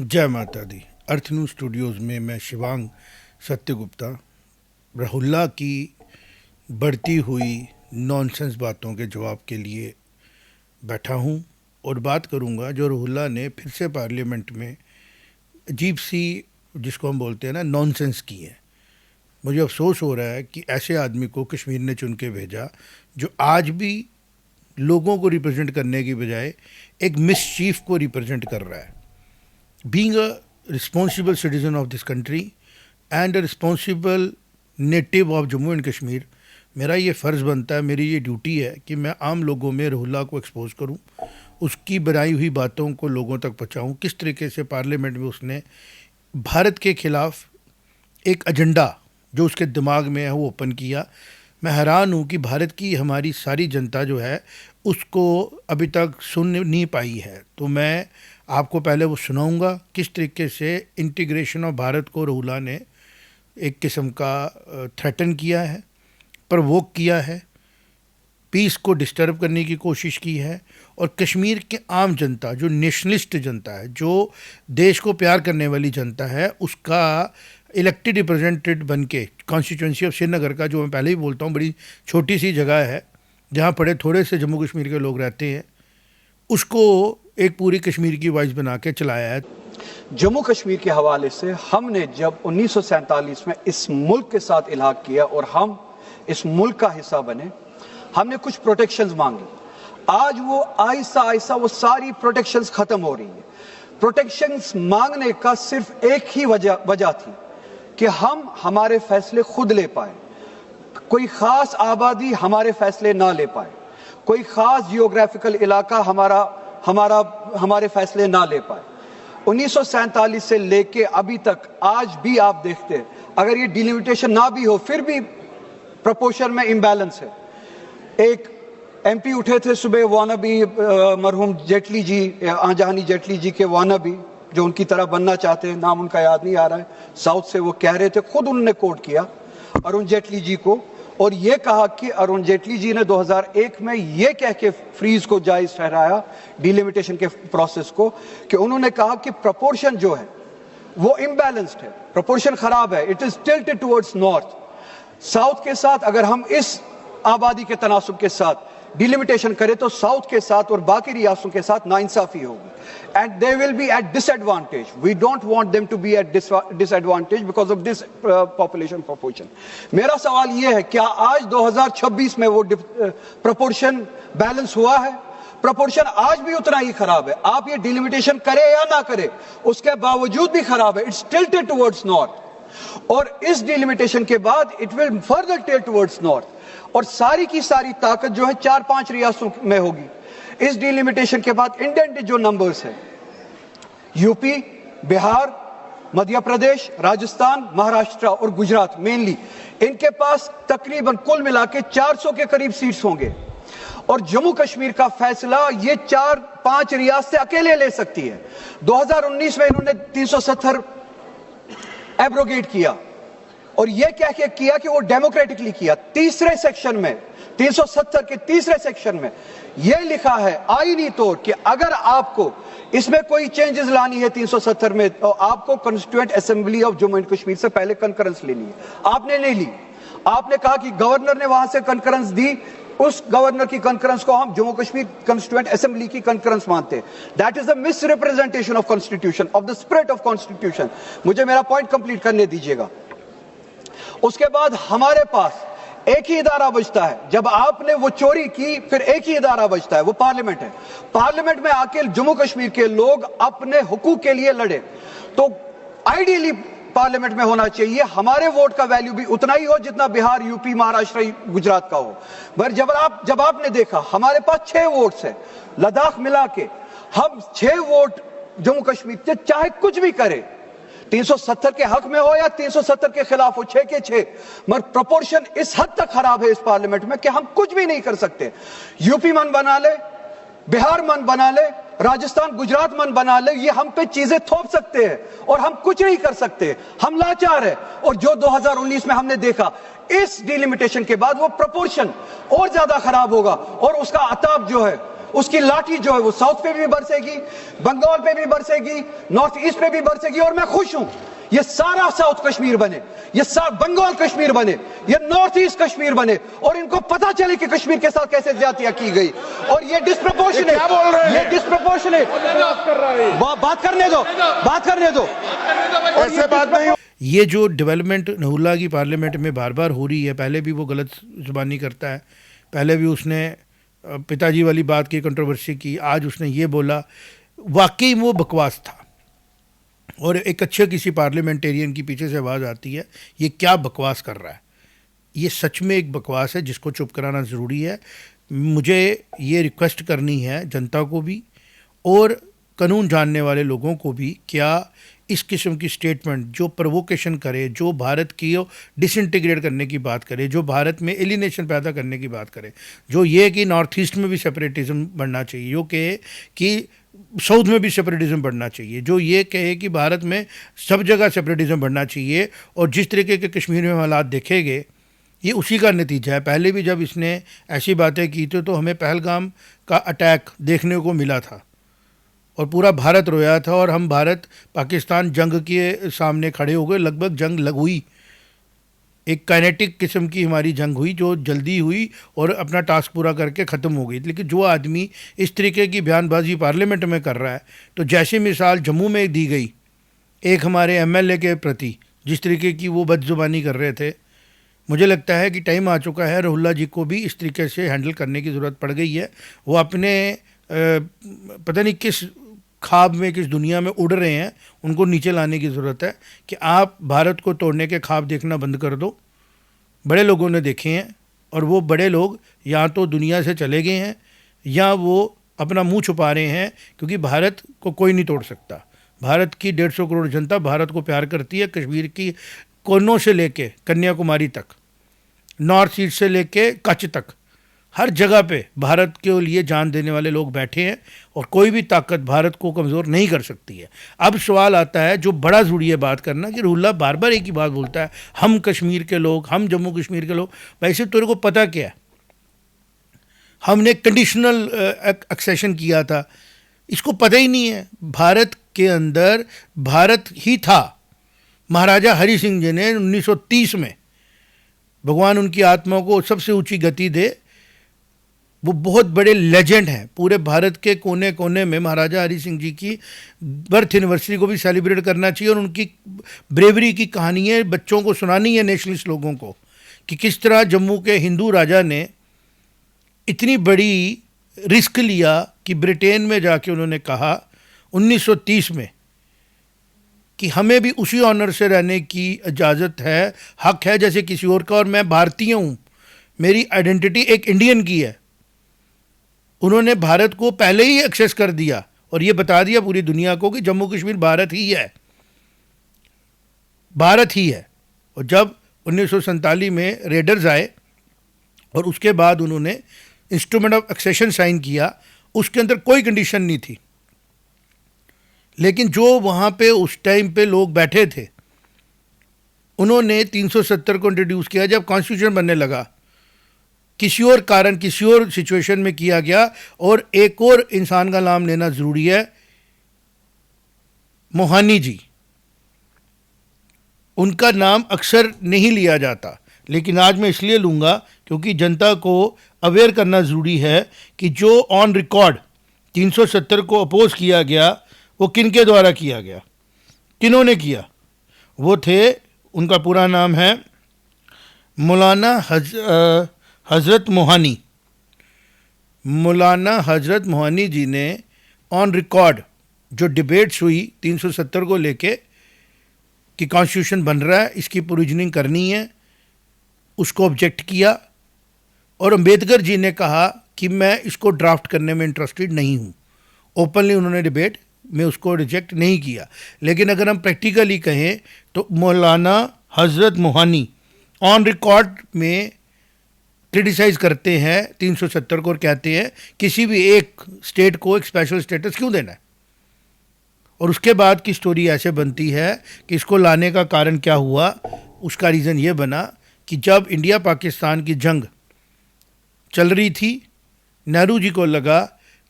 जय माता दी। अर्थ news Studios में मैं शिवांग सत्यगुप्ता राहुल्ला की बढ़ती हुई नॉनसेंस बातों के जवाब के लिए बैठा हूं और बात करूंगा जो राहुल्ला ने फिर से पार्लियामेंट में अजीब सी, जिसको हम बोलते हैं ना, नॉनसेंस की है। मुझे अफसोस हो रहा है कि ऐसे आदमी को कश्मीर ने चुन के भेजा जो आज भी लोगों को रिप्रेजेंट करने की बजाय एक मिसचीफ को रिप्रेजेंट कर रहा है। Being a responsible citizen of this country and a responsible native of Jammu and Kashmir, मेरा ये फ़र्ज़ बनता है, मेरी ये ड्यूटी है कि मैं आम लोगों में राहुल्ला को एक्सपोज करूं, उसकी बनाई हुई बातों को लोगों तक पहुंचाऊं। किस तरीके से पार्लियामेंट में उसने भारत के ख़िलाफ़ एक एजेंडा जो उसके दिमाग में है वो ओपन किया। मैं हैरान हूँ कि भारत की हमारी सारी जनता जो है उसको अभी तक सुन नहीं पाई है। तो मैं आपको पहले वो सुनाऊंगा किस तरीके से इंटीग्रेशन ऑफ भारत को राहुल्ला ने एक किस्म का थ्रेटन किया है, प्रवोक किया है, पीस को डिस्टर्ब करने की कोशिश की है। और कश्मीर के आम जनता जो नेशनलिस्ट जनता है, जो देश को प्यार करने वाली जनता है, उसका इलेक्टेड रिप्रेजेंटेटिव बन के कॉन्स्टिट्यूंसी ऑफ श्रीनगर का, जो मैं पहले ही बोलता हूँ बड़ी छोटी सी जगह है जहाँ पड़े थोड़े से जम्मू कश्मीर के लोग रहते हैं, उसको एक पूरी कश्मीर की वॉइस बना के चलाया है। जम्मू कश्मीर के हवाले से हमने जब 1947 में इस मुल्क के साथ इलाक़ किया और हम इस मुल्क का हिस्सा बने, हमने कुछ प्रोटेक्शंस मांगी। आज वो आहिस्ता आहिस्ता वो सारी प्रोटेक्शंस खत्म हो रही है। प्रोटेक्शंस मांगने का सिर्फ एक ही वजह थी कि हम हमारे फैसले खुद ले पाए, कोई खास आबादी हमारे फैसले ना ले पाए, कोई खास जियोग्राफिकल इलाका हमारे फैसले ना ले पाए। 1947 से लेके अभी तक आज भी आप देखते हैं, अगर ये डिलिमिटेशन ना भी हो फिर भी प्रोपोर्शन में इम्बैलेंस है। एक एमपी उठे थे सुबह, वानाबी मरहूम जेटली जी, आंजहानी जेटली जी के वानाबी, जो उनकी तरह बनना चाहते हैं, नाम उनका याद नहीं आ रहा है, साउथ से वो कह रहे थे, खुद उन्होंने कोट किया अरुण जेटली जी को और ये कहा कि अरुण जेटली जी ने 2001 में ये कह के फ्रीज को जायज ठहराया, डिलिमिटेशन के प्रोसेस को, कि उन्होंने कहा कि प्रोपोर्शन जो है वो इम्बैलेंस्ड है, प्रोपोर्शन खराब है, it is tilted towards north. South के साथ अगर हम इस आबादी के तनासुब के साथ डिलिमिटेशन करें तो साउथ के साथ और बाकी रियासतों के साथ नाइंसाफी होगी and they will be at disadvantage. We don't want them to be at disadvantage because of this population proportion. मेरा सवाल यह है, क्या आज 2026 में वो प्रोपोर्शन बैलेंस हुआ है? प्रोपोर्शन आज भी उतना ही खराब है। आप ये डिलिमिटेशन करें या ना करें, उसके बावजूद भी खराब है। इट्स टिल्टेड टुवर्ड्स नॉर्थ और इस डिलिमिटेशन के बाद it will further tilt towards north और सारी की सारी ताकत जो है 4-5 रियासतों में होगी। इस डिलिमिटेशन के बाद इंडियन जो नंबर्स है, यूपी, बिहार, मध्य प्रदेश, राजस्थान, महाराष्ट्र और गुजरात मेनली, इनके पास तकरीबन कुल मिला के 400 के करीब सीट्स होंगे और जम्मू कश्मीर का फैसला ये 4-5 रियासतें अकेले ले सकती है। 2019 में इन्होंने 370 एब्रोगेट किया और यह कह के किया कि वो डेमोक्रेटिकली किया। तीसरे सेक्शन में 370 के तीसरे सेक्शन में यह लिखा है आईनी तौर कि अगर आपको इसमें कोई चेंजेस लानी है 370 में, तो आपको constituent assembly of Jammu and Kashmir से पहले कंकरेंस लेनी है। आपने नहीं ली। आपने कहा कि गवर्नर ने वहां से कंकरेंस दी, उस गवर्नर की कंकरेंस को हम जम्मू कश्मीर कॉन्स्टिट्यूएंट असेंबली की कंकरेंस मानते हैं। That is the misrepresentation of constitution, of the spirit of constitution. मुझे मेरा पॉइंट कंप्लीट करने दीजिएगा। उसके बाद हमारे पास एक ही इदारा बचता है। जब आपने वो चोरी की फिर एक ही इदारा बचता है, वो पार्लियामेंट है। पार्लियामेंट में आके जम्मू कश्मीर के लोग अपने हुकूक के लिए लड़े, तो आइडियली पार्लियामेंट में होना चाहिए हमारे वोट का वैल्यू भी उतना ही हो जितना बिहार, यूपी, महाराष्ट्र, गुजरात का हो। पर जब आपने देखा हमारे पास 6 वोट्स है, लद्दाख मिला के हम 6 वोट जम्मू कश्मीर से चाहे कुछ भी करें, 370 के हक में हो या 370 के खिलाफ हो, 6 के 6, मगर प्रोपोर्शन इस हद तक खराब है इस पार्लियामेंट में कि हम कुछ भी नहीं कर सकते। यूपी मन बना ले, बिहार मन बना ले, राजस्थान, गुजरात मन बना ले, ये हम पे चीजें थोप सकते हैं और हम कुछ नहीं कर सकते। हम लाचार है। और जो 2019 में हमने देखा, इस डिलिमिटेशन के बाद वो प्रोपोर्शन और ज्यादा खराब होगा और उसका अताब जो है उसकी लाठी जो है वो साउथ पे भी बरसेगी, बंगाल पे भी बरसेगी, नॉर्थ ईस्ट पे भी बरसेगी। और मैं खुश हूं ये सारा साउथ कश्मीर बने, ये बंगाल कश्मीर बने, ये नॉर्थ ईस्ट कश्मीर बने, और इनको पता चले कि कश्मीर के साथ कैसे ज्यादतियां की गई। और ये डिस्प्रपोर्शनेट, ये डिस्प्रपोर्शनेट बात करने दो, बात करने दो, ऐसे बात नहीं। ये जो डेवलपमेंट नहुल्ला की पार्लियामेंट में बार बार हो रही है, पहले भी वो गलत जुबानी करता है, पहले भी उसने पिताजी वाली बात की कंट्रोवर्सी की, आज उसने ये बोला, वाकई वो बकवास था। और एक अच्छे किसी पार्लियामेंटेरियन की पीछे से आवाज़ आती है, ये क्या बकवास कर रहा है। ये सच में एक बकवास है जिसको चुप कराना ज़रूरी है। मुझे ये रिक्वेस्ट करनी है जनता को भी और कानून जानने वाले लोगों को भी, क्या इस किस्म की स्टेटमेंट जो प्रोवोकेशन करे, जो भारत की डिसइंटीग्रेट करने की बात करे, जो भारत में एलिनेशन पैदा करने की बात करे, जो ये कि नॉर्थ ईस्ट में भी सेपरेटिज्म बढ़ना चाहिए, जो कहे कि साउथ में भी सेपरेटिज्म बढ़ना चाहिए, जो ये कहे कि भारत में सब जगह सेपरेटिज्म बढ़ना चाहिए, और जिस तरीके के कश्मीर में हालात देखे गए ये उसी का नतीजा है। पहले भी जब इसने ऐसी बातें की थी तो हमें पहलगाम का अटैक देखने को मिला था और पूरा भारत रोया था, और हम भारत पाकिस्तान जंग के सामने खड़े हो गए। लगभग जंग हुई, एक काइनेटिक किस्म की हमारी जंग हुई जो जल्दी हुई और अपना टास्क पूरा करके ख़त्म हो गई। लेकिन जो आदमी इस तरीके की बयानबाजी पार्लियामेंट में कर रहा है, तो जैसे मिसाल जम्मू में दी गई एक हमारे एमएलए के प्रति जिस तरीके की वो बदजुबानी कर रहे थे, मुझे लगता है कि टाइम आ चुका है रहुल्ला जी को भी इस तरीके से हैंडल करने की ज़रूरत पड़ गई है। वो अपने पता नहीं किस ख्वाब में, किस दुनिया में उड़ रहे हैं, उनको नीचे लाने की ज़रूरत है कि आप भारत को तोड़ने के ख्वाब देखना बंद कर दो। बड़े लोगों ने देखे हैं और वो बड़े लोग या तो दुनिया से चले गए हैं या वो अपना मुंह छुपा रहे हैं, क्योंकि भारत को कोई नहीं तोड़ सकता। भारत की 150 करोड़ जनता भारत को प्यार करती है। कश्मीर की कोनों से लेके कन्याकुमारी तक, नॉर्थ ईस्ट से लेके कच्छ तक, हर जगह पे भारत के लिए जान देने वाले लोग बैठे हैं और कोई भी ताकत भारत को कमज़ोर नहीं कर सकती है। अब सवाल आता है जो बड़ा ज़रूरी है बात करना, कि रहुल्ला बार बार एक ही बात बोलता है, हम कश्मीर के लोग, हम जम्मू कश्मीर के लोग। वैसे तेरे को पता क्या है, हमने कंडीशनल एक्सेशन किया था, इसको पता ही नहीं है। भारत के अंदर भारत ही था। महाराजा हरि सिंह जी ने 1930 में, भगवान उनकी आत्मा को सबसे ऊंची गति दे, वो बहुत बड़े लेजेंड हैं पूरे भारत के कोने कोने में। महाराजा हरि सिंह जी की बर्थ एनिवर्सरी को भी सेलिब्रेट करना चाहिए और उनकी ब्रेवरी की कहानियाँ बच्चों को सुनानी है, नेशनलिस्ट लोगों को, कि किस तरह जम्मू के हिंदू राजा ने इतनी बड़ी रिस्क लिया कि ब्रिटेन में जाके उन्होंने कहा 1930 में कि हमें भी उसी ऑनर से रहने की इजाज़त है, हक है जैसे किसी और का, और मैं भारतीय हूँ, मेरी आइडेंटिटी एक इंडियन की है। उन्होंने भारत को पहले ही एक्सेस कर दिया और ये बता दिया पूरी दुनिया को कि जम्मू कश्मीर भारत ही है, भारत ही है। और जब 1947 में रेडर्स आए और उसके बाद उन्होंने इंस्ट्रूमेंट ऑफ एक्सेशन साइन किया, उसके अंदर कोई कंडीशन नहीं थी। लेकिन जो वहाँ पे उस टाइम पे लोग बैठे थे, उन्होंने 370 को इंट्रोड्यूस किया। जब कॉन्स्टिट्यूशन बनने लगा, किसी और कारण, किसी और सिचुएशन में किया गया। और एक और इंसान का नाम लेना ज़रूरी है, मोहानी जी। उनका नाम अक्सर नहीं लिया जाता, लेकिन आज मैं इसलिए लूँगा क्योंकि जनता को अवेयर करना ज़रूरी है कि जो ऑन रिकॉर्ड 370 को अपोज किया गया, वो किन के द्वारा किया गया, किन्होंने किया। वो थे, उनका पूरा नाम है मौलाना हज़रत मोहानी। मौलाना हज़रत मोहानी जी ने ऑन रिकॉर्ड जो डिबेट्स हुई 370 को लेके कि कॉन्स्टिट्यूशन बन रहा है, इसकी प्रोविजनिंग करनी है, उसको ऑब्जेक्ट किया। और अम्बेडकर जी ने कहा कि मैं इसको ड्राफ्ट करने में इंटरेस्टेड नहीं हूँ। ओपनली उन्होंने डिबेट में उसको रिजेक्ट नहीं किया। लेकिन अगर हम प्रैक्टिकली कहें तो मौलाना हज़रत मोहानी ऑन रिकॉर्ड में क्रिटिसाइज़ करते हैं 370 को और कहते हैं किसी भी एक स्टेट को एक स्पेशल स्टेटस क्यों देना है। और उसके बाद की स्टोरी ऐसे बनती है कि इसको लाने का कारण क्या हुआ। उसका रीज़न ये बना कि जब इंडिया पाकिस्तान की जंग चल रही थी, नेहरू जी को लगा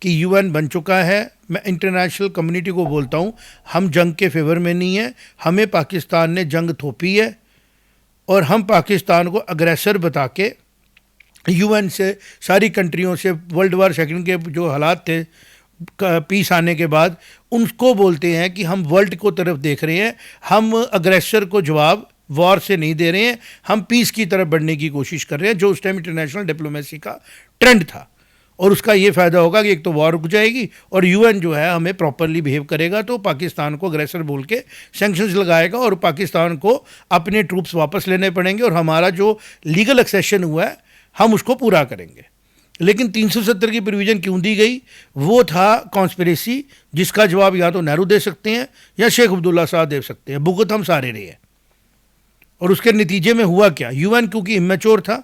कि यूएन बन चुका है। मैं इंटरनेशनल कम्युनिटी को बोलता हूँ, हम जंग के फेवर में नहीं है। हमें पाकिस्तान ने जंग थोपी है और हम पाकिस्तान को अग्रेसर बता के यूएन से, सारी कंट्रियों से, वर्ल्ड वार सेकंड के जो हालात थे पीस आने के बाद, उनको बोलते हैं कि हम वर्ल्ड को तरफ देख रहे हैं, हम अग्रेसर को जवाब वॉर से नहीं दे रहे हैं, हम पीस की तरफ बढ़ने की कोशिश कर रहे हैं, जो उस टाइम इंटरनेशनल डिप्लोमेसी का ट्रेंड था। और उसका ये फ़ायदा होगा कि एक तो वॉर रुक जाएगी और यूएन जो है हमें प्रॉपरली बिहेव करेगा, तो पाकिस्तान को अग्रेसर बोल के सैंक्शंस लगाएगा और पाकिस्तान को अपने ट्रूप्स वापस लेने पड़ेंगे और हमारा जो लीगल एक्सेशन हुआ है हम उसको पूरा करेंगे। लेकिन 370 की प्रोविज़न क्यों दी गई? वो था कॉन्स्पिरेसी, जिसका जवाब या तो नेहरू दे सकते हैं या शेख अब्दुल्ला साहब दे सकते हैं। भुगत हम सारे रहे हैं। और उसके नतीजे में हुआ क्या? यूएन क्योंकि इमेच्योर था,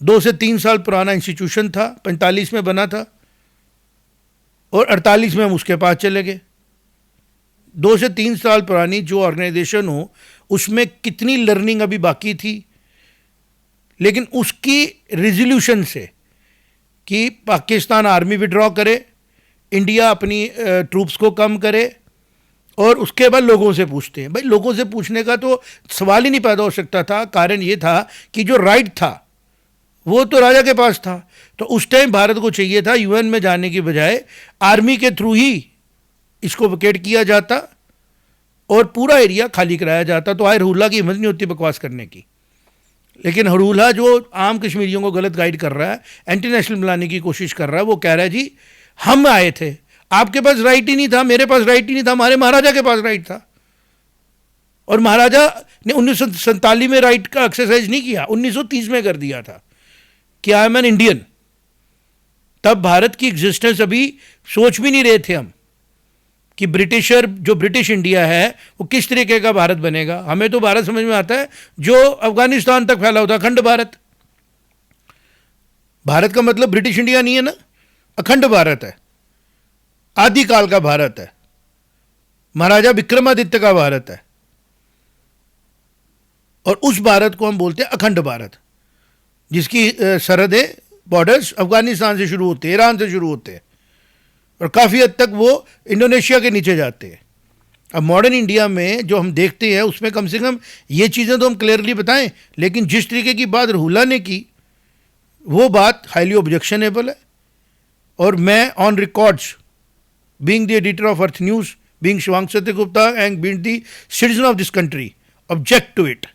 2 से 3 साल पुराना इंस्टीट्यूशन था, 45 में बना था और 48 में हम उसके पास चले गए। 2 से 3 साल पुरानी जो ऑर्गेनाइजेशन हो उसमें कितनी लर्निंग अभी बाकी थी, लेकिन उसकी रिजोल्यूशन से कि पाकिस्तान आर्मी विड्रॉ करे, इंडिया अपनी ट्रूप्स को कम करे और उसके बाद लोगों से पूछते हैं। भाई लोगों से पूछने का तो सवाल ही नहीं पैदा हो सकता था। कारण ये था कि जो राइट था वो तो राजा के पास था। तो उस टाइम भारत को चाहिए था यूएन में जाने की बजाय आर्मी के थ्रू ही इसको वेकेट किया जाता और पूरा एरिया खाली कराया जाता। तो आए हरूल्ला की हिम्मत नहीं होती बकवास करने की। लेकिन हरूल्ला जो आम कश्मीरियों को गलत गाइड कर रहा है, एंटी नेशनल मिलाने की कोशिश कर रहा है, वो कह रहा है जी हम आए थे, आपके पास राइट ही नहीं था, मेरे पास राइट ही नहीं था, हमारे महाराजा के पास राइट था। और महाराजा ने 1947 में राइट का एक्सरसाइज नहीं किया, 1930 में कर दिया था कि आई एम एन इंडियन। तब भारत की एग्जिस्टेंस अभी सोच भी नहीं रहे थे हम कि ब्रिटिशर, जो ब्रिटिश इंडिया है वो किस तरीके का भारत बनेगा। हमें तो भारत समझ में आता है जो अफगानिस्तान तक फैला होता, अखंड भारत। भारत का मतलब ब्रिटिश इंडिया नहीं है ना, अखंड भारत है, आदिकाल का भारत है, महाराजा विक्रमादित्य का भारत है। और उस भारत को हम बोलते हैं अखंड भारत, जिसकी सरहदें, बॉर्डर्स अफगानिस्तान से शुरू होते हैं, ईरान से शुरू होते हैं और काफ़ी हद तक वो इंडोनेशिया के नीचे जाते हैं। अब मॉडर्न इंडिया में जो हम देखते हैं उसमें कम से कम ये चीज़ें तो हम क्लियरली बताएं, लेकिन जिस तरीके की बात रूला ने की वो बात हाईली ऑब्जेक्शनेबल है। और मैं on records, being the editor of Arth news, being Shivang Satyagupta and being the citizen of this country, object to it.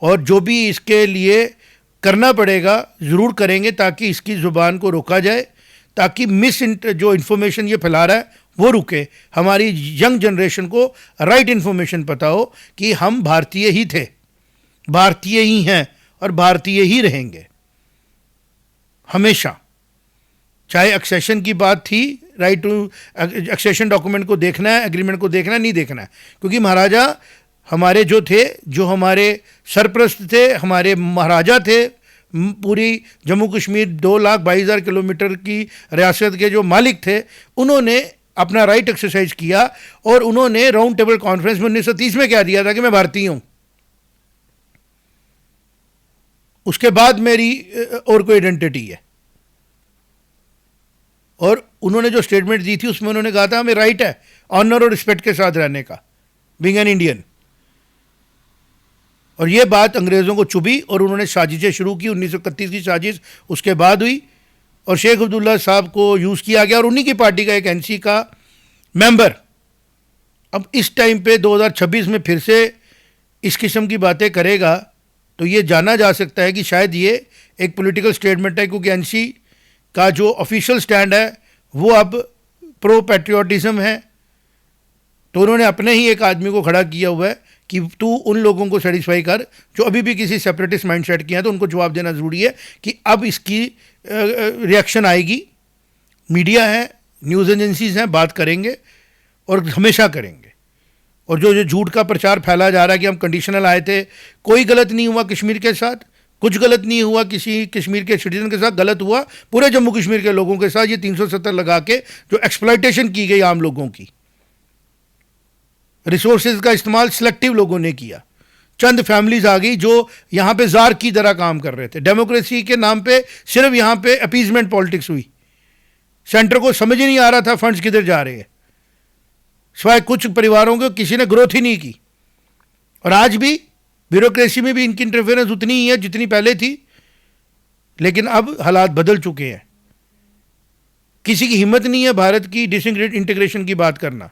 और जो भी इसके लिए करना पड़ेगा ज़रूर करेंगे ताकि इसकी ज़ुबान को रोका जाए, ताकि जो इन्फॉर्मेशन ये फैला रहा है वो रुके, हमारी यंग जनरेशन को राइट इन्फॉर्मेशन पता हो कि हम भारतीय ही थे, भारतीय ही हैं और भारतीय ही रहेंगे हमेशा। चाहे एक्सेशन की बात थी, राइट टू एक्सेशन डॉक्यूमेंट को देखना है, एग्रीमेंट को देखना है, नहीं देखना है, क्योंकि महाराजा हमारे जो थे, जो हमारे सरप्रस्त थे, हमारे महाराजा थे, पूरी जम्मू कश्मीर 2,22,000 किलोमीटर की रियासत के जो मालिक थे, उन्होंने अपना राइट एक्सरसाइज किया और उन्होंने राउंड टेबल कॉन्फ्रेंस में 1930 में क्या दिया था कि मैं भारतीय हूं। उसके बाद मेरी और कोई आइडेंटिटी है। और उन्होंने जो स्टेटमेंट दी थी उसमें उन्होंने कहा था हमें राइट है ऑनर और रिस्पेक्ट के साथ रहने का, बीइंग एन इंडियन। और ये बात अंग्रेज़ों को चुभी और उन्होंने साजिशें शुरू की। 1931 की साजिश उसके बाद हुई और शेख अब्दुल्ला साहब को यूज़ किया गया और उन्हीं की पार्टी का एक एनसी का मेंबर अब इस टाइम पे 2026 में फिर से इस किस्म की बातें करेगा, तो ये जाना जा सकता है कि शायद ये एक पॉलिटिकल स्टेटमेंट है, क्योंकि एनसी का जो ऑफिशियल स्टैंड है वो अब प्रो पैट्रियोटिज्म है। तो उन्होंने अपने ही एक आदमी को खड़ा किया हुआ है कि तू उन लोगों को सेटिस्फाई कर जो अभी भी किसी सेपरेटिस्ट माइंडसेट की हैं, तो उनको जवाब देना ज़रूरी है कि अब इसकी रिएक्शन आएगी। मीडिया है, न्यूज़ एजेंसीज हैं, बात करेंगे और हमेशा करेंगे। और जो झूठ का प्रचार फैला जा रहा है कि हम कंडीशनल आए थे, कोई गलत नहीं हुआ कश्मीर के साथ, कुछ गलत नहीं हुआ किसी कश्मीर के सिटीजन के साथ, गलत हुआ पूरे जम्मू कश्मीर के लोगों के साथ। ये 370 लगा के जो एक्सप्लॉयटेशन की गई आम लोगों की, रिसोर्सेज का इस्तेमाल सिलेक्टिव लोगों ने किया। चंद फैमिलीज आ गई जो यहाँ पे जार की तरह काम कर रहे थे। डेमोक्रेसी के नाम पे सिर्फ यहाँ पे अपीजमेंट पॉलिटिक्स हुई सेंटर को समझ ही नहीं आ रहा था फंड्स किधर जा रहे हैं, सिवाय कुछ परिवारों को किसी ने ग्रोथ ही नहीं की। और आज भी ब्यूरोक्रेसी में भी इनकी इंटरफेरेंस उतनी ही है जितनी पहले थी, लेकिन अब हालात बदल चुके हैं। किसी की हिम्मत नहीं है भारत की डिसइंटीग्रेशन की बात करना,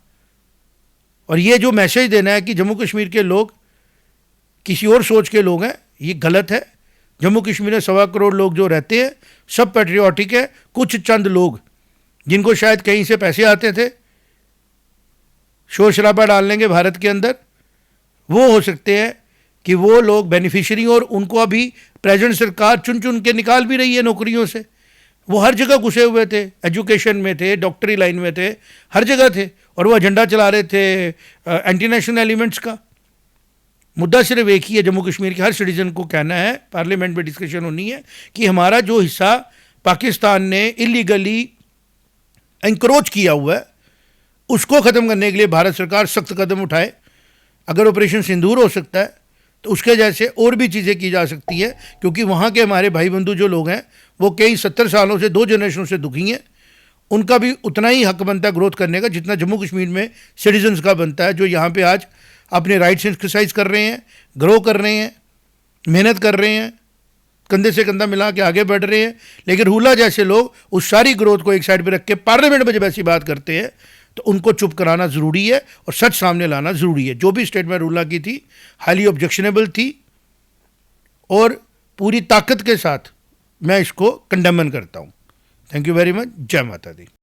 और ये जो मैसेज देना है कि जम्मू कश्मीर के लोग किसी और सोच के लोग हैं, ये गलत है। जम्मू कश्मीर में 1.25 करोड़ लोग जो रहते हैं सब पैट्रियोटिक है। कुछ चंद लोग जिनको शायद कहीं से पैसे आते थे शोर शराबा डाल लेंगे भारत के अंदर, वो हो सकते हैं कि वो लोग बेनिफिशियरी, और उनको अभी प्रेजेंट सरकार चुन चुन के निकाल भी रही है नौकरियों से। वो हर जगह घुसे हुए थे, एजुकेशन में थे, डॉक्टरी लाइन में थे, हर जगह थे, और वो एजेंडा चला रहे थे एंटी नेशनल एलिमेंट्स का। मुद्दा सिर्फ एक ही है, जम्मू कश्मीर के हर सिटीजन को कहना है, पार्लियामेंट में डिस्कशन होनी है कि हमारा जो हिस्सा पाकिस्तान ने इलीगली एंक्रोच किया हुआ है उसको ख़त्म करने के लिए भारत सरकार सख्त कदम उठाए। अगर ऑपरेशन सिंदूर हो सकता है तो उसके जैसे और भी चीज़ें की जा सकती है, क्योंकि वहाँ के हमारे भाई बंधु जो लोग हैं वो कई 70 सालों से 2 जनरेशनों से दुखी हैं। उनका भी उतना ही हक बनता है ग्रोथ करने का जितना जम्मू कश्मीर में सिटीजन्स का बनता है, जो यहाँ पे आज अपने राइट्स एक्सरसाइज कर रहे हैं, ग्रो कर रहे हैं, मेहनत कर रहे हैं, कंधे से कंधा मिला के आगे बढ़ रहे हैं। लेकिन रूला जैसे लोग उस सारी ग्रोथ को एक साइड पे रख के पार्लियामेंट में जब ऐसी बात करते हैं तो उनको चुप कराना ज़रूरी है और सच सामने लाना ज़रूरी है। जो भी स्टेटमेंट रूला की थी हाईली ऑब्जेक्शनेबल थी, और पूरी ताकत के साथ मैं इसको कंडेमन करता हूँ। Thank you very much. जय माता दी।